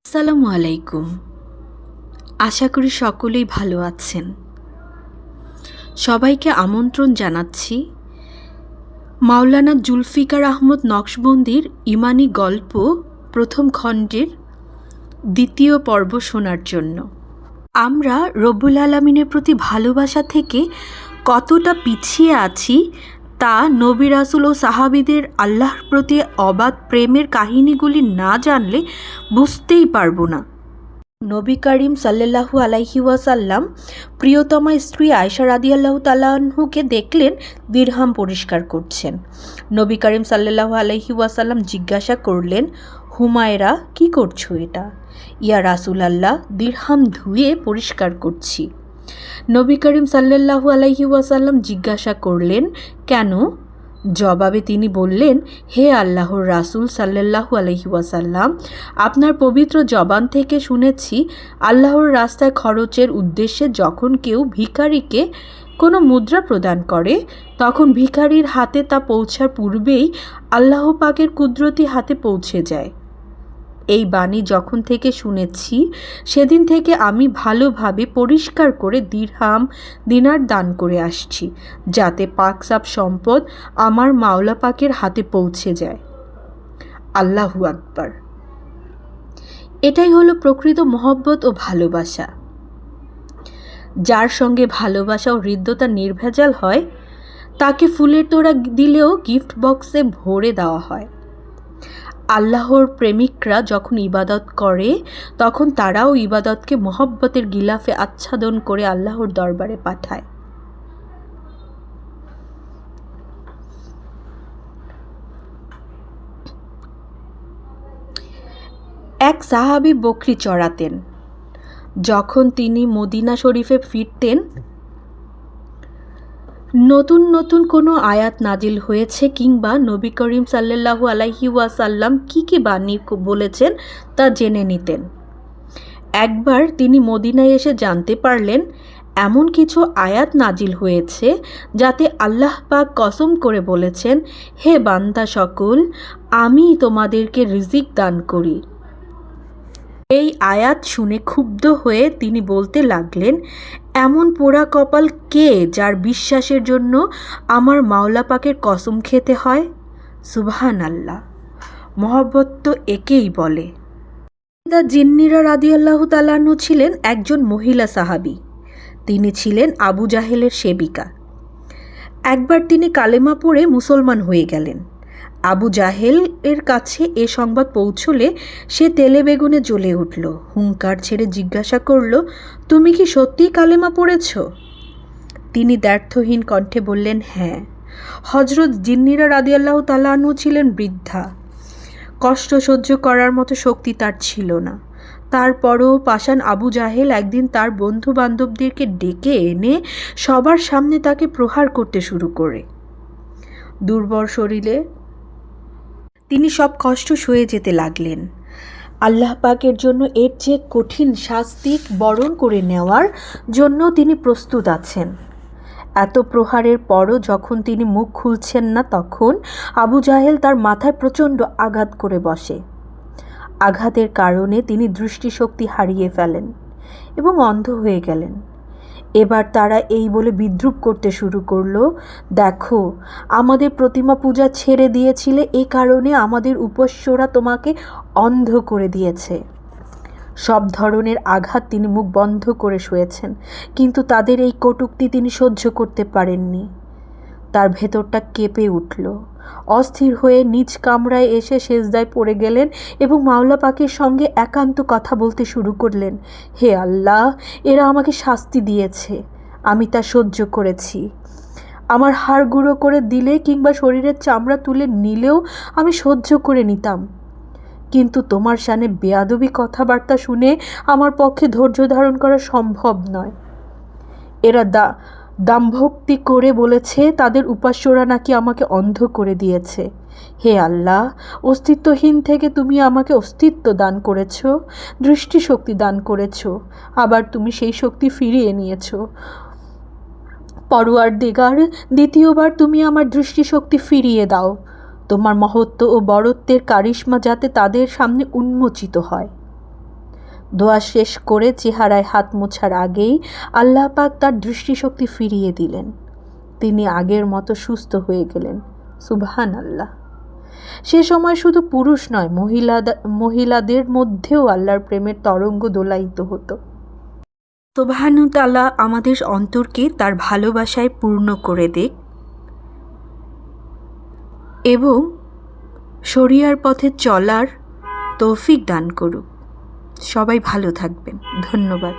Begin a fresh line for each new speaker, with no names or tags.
আসসালামু আলাইকুম। আশা করি সকলেই ভালো আছেন। সবাইকে আমন্ত্রণ জানাচ্ছি মাওলানা জুলফিকার আহমদ নকশবন্দির ইমানি গল্প প্রথম খণ্ডের দ্বিতীয় পর্ব শোনার জন্য। আমরা রব্বুল আলামিনের প্রতি ভালোবাসা থেকে কতটা পিছিয়ে আছি তা নবী রাসূল ও সাহাবীদের আল্লাহর প্রতি অবাধ প্রেমের কাহিনীগুলি না জানলে বুঝতেই পারবো না। নবী করিম সাল্লাল্লাহু আলাইহি ওয়াসাল্লাম প্রিয়তমা স্ত্রী আয়েশা রাদিয়াল্লাহু তাআলা আনহুকে দেখলেন দিরহাম পরিষ্কার করছেন। নবী করিম সাল্লাল্লাহু আলাইহি ওয়াসাল্লাম জিজ্ঞাসা করলেন, হুমায়রা, কি করছো এটা? ইয়া রাসূলাল্লাহ, দিরহাম ধুয়ে পরিষ্কার করছি। নবী করিম সাল্লাল্লাহু আলাইহি ওয়াসাল্লাম জিজ্ঞাসা করলেন, কেন? জবাবে তিনি বললেন, হে আল্লাহর রাসূল সাল্লাল্লাহু আলাইহি ওয়াসাল্লাম, আপনার পবিত্র জবান থেকে শুনেছি আল্লাহর রাস্তায় খরচের উদ্দেশ্যে যখন কেউ ভিখারিকে কোনো মুদ্রা প্রদান করে তখন ভিখারির হাতে তা পৌঁছার পূর্বেই আল্লাহ পাকের কুদরতি হাতে পৌঁছে যায়। এই বাণী যখন থেকে শুনেছি সেদিন থেকে আমি ভালোভাবে পরিষ্কার করে দিনার দান করে আসছি, যাতে পাকসাপ সম্পদ আমার মাওলা পাকের হাতে পৌঁছে যায়। আল্লাহু আকবার। এটাই হলো প্রকৃত মহব্বত ও ভালোবাসা। যার সঙ্গে ভালোবাসা ও হৃদ্যতা নির্ভেজাল হয় তাকে ফুলের তোড়া দিলেও গিফট বক্সে ভরে দেওয়া হয়। আল্লাহর প্রেমিকরা যখন ইবাদত করে তখন তারাও ইবাদতকে মহব্বতের গিলাফে আচ্ছাদন করে আল্লাহর দরবারে পাঠায়। এক সাহাবী বকরি চড়াতেন। যখন তিনি মদিনা শরীফে ফিরতেন, নতুন নতুন কোনো আয়াত নাজিল হয়েছে কিংবা নবী করিম সাল্লাল্লাহু আলাইহি ওয়াসাল্লাম কী বাণী বলেছেন তা জেনে নিতেন। একবার তিনি মদিনায় এসে জানতে পারলেন এমন কিছু আয়াত নাজিল হয়েছে যাতে আল্লাহ পাক কসম করে বলেছেন, হে বান্দা সকল, আমি তোমাদেরকে রিজিক দান করি। এই আয়াত শুনে ক্ষুব্ধ হয়ে তিনি বলতে লাগলেন, এমন পোড়া কপাল কে যার বিশ্বাসের জন্য আমার মাওলা পাকের কসম খেতে হয়? সুবহানাল্লাহ। মহব্বত তো একেই বলে। জিন্নিরা রাদিয়াল্লাহু তাআলা আনহু ছিলেন একজন মহিলা সাহাবী। তিনি ছিলেন আবু জাহেলের সেবিকা। একবার তিনি কালেমা পড়ে মুসলমান হয়ে গেলেন। আবু জাহেল এর কাছে এ সংবাদ পৌঁছলে সে তেলে বেগুনে জ্বলে উঠল। হুঙ্কার ছেড়ে জিজ্ঞাসা করল, তুমি কি সত্যিই কালেমা পড়েছ? তিনি দ্ব্যর্থহীন কণ্ঠে বললেন, হ্যাঁ। হযরত জিন্নিরা রাদিয়াল্লাহু তাআলা আনহু ছিলেন বৃদ্ধা। কষ্ট সহ্য করার মতো শক্তি তার ছিল না। তারপরও পাষাণ আবু জাহেল একদিন তার বন্ধু বান্ধবদেরকে ডেকে এনে সবার সামনে তাকে প্রহার করতে শুরু করে। দুর্বল শরীরে তিনি সব কষ্ট সয়ে যেতে লাগলেন। আল্লাহ পাকের জন্য এর চেয়ে কঠিন শাস্তি বরণ করে নেওয়ার জন্য তিনি প্রস্তুত আছেন। এত প্রহারের পরও যখন তিনি মুখ খুলছেন না, তখন আবু জাহেল তার মাথায় প্রচণ্ড আঘাত করে বসে। আঘাতের কারণে তিনি দৃষ্টিশক্তি হারিয়ে ফেলেন এবং অন্ধ হয়ে গেলেন। এবার তারা এই বলে বিদ্রূপ করতে শুরু করলো, দেখো, আমাদের প্রতিমা পূজা ছেড়ে দিয়েছিলে, এ কারণে আমাদের উপাস্যরা তোমাকে অন্ধ করে দিয়েছে। সব ধরনের আঘাত তিনি মুখ বন্ধ করে শুয়েছেন, কিন্তু তাদের এই কটূক্তি তিনি সহ্য করতে পারেননি। তার ভেতরটা কেঁপে উঠল। অস্থির হয়ে নিজ কামরায় এসে সেজদায় পড়ে গেলেন এবং মাওলা পাকের সঙ্গে একান্ত কথা বলতে শুরু করলেন, হে আল্লাহ, এরা আমাকে শাস্তি দিয়েছে, আমি তা সহ্য করেছি। আমার হাড় গুঁড়ো করে দিলে কিংবা শরীরের চামড়া তুলে নিলেও আমি সহ্য করে নিতাম, কিন্তু তোমার শানে বেয়াদবি কথাবার্তা শুনে আমার পক্ষে ধৈর্য ধারণ করা সম্ভব নয়। এরা দাম্ভক্তি করে বলেছে তাদের উপাস্যরা নাকি আমাকে অন্ধ করে দিয়েছে। হে আল্লাহ, অস্তিত্বহীন থেকে তুমি আমাকে অস্তিত্ব দান করেছ, দৃষ্টিশক্তি দান করেছ, আবার তুমি সেই শক্তি ফিরিয়ে নিয়েছ। পরওয়ারদিগার, দ্বিতীয়বার তুমি আমার দৃষ্টিশক্তি ফিরিয়ে দাও। তোমার মহত্ব ও বড়ত্বের কারিশমা যাতে তাদের সামনে উন্মোচিত হয়। দোয়া শেষ করে চেহারায় হাত মোছার আগেই আল্লাহ পাক তার দৃষ্টিশক্তি ফিরিয়ে দিলেন। তিনি আগের মতো সুস্থ হয়ে গেলেন। সুবহানাল্লাহ। সে সময় শুধু পুরুষ নয়, মহিলাদের মধ্যেও আল্লাহর প্রেমের তরঙ্গ দোলায়িত হতো। সুবহানাহু তাআলা আমাদের অন্তরকে তার ভালোবাসায় পূর্ণ করে দিক এবং শরিয়ার পথে চলার তৌফিক দান করুক। সবাই ভালো থাকবেন। ধন্যবাদ।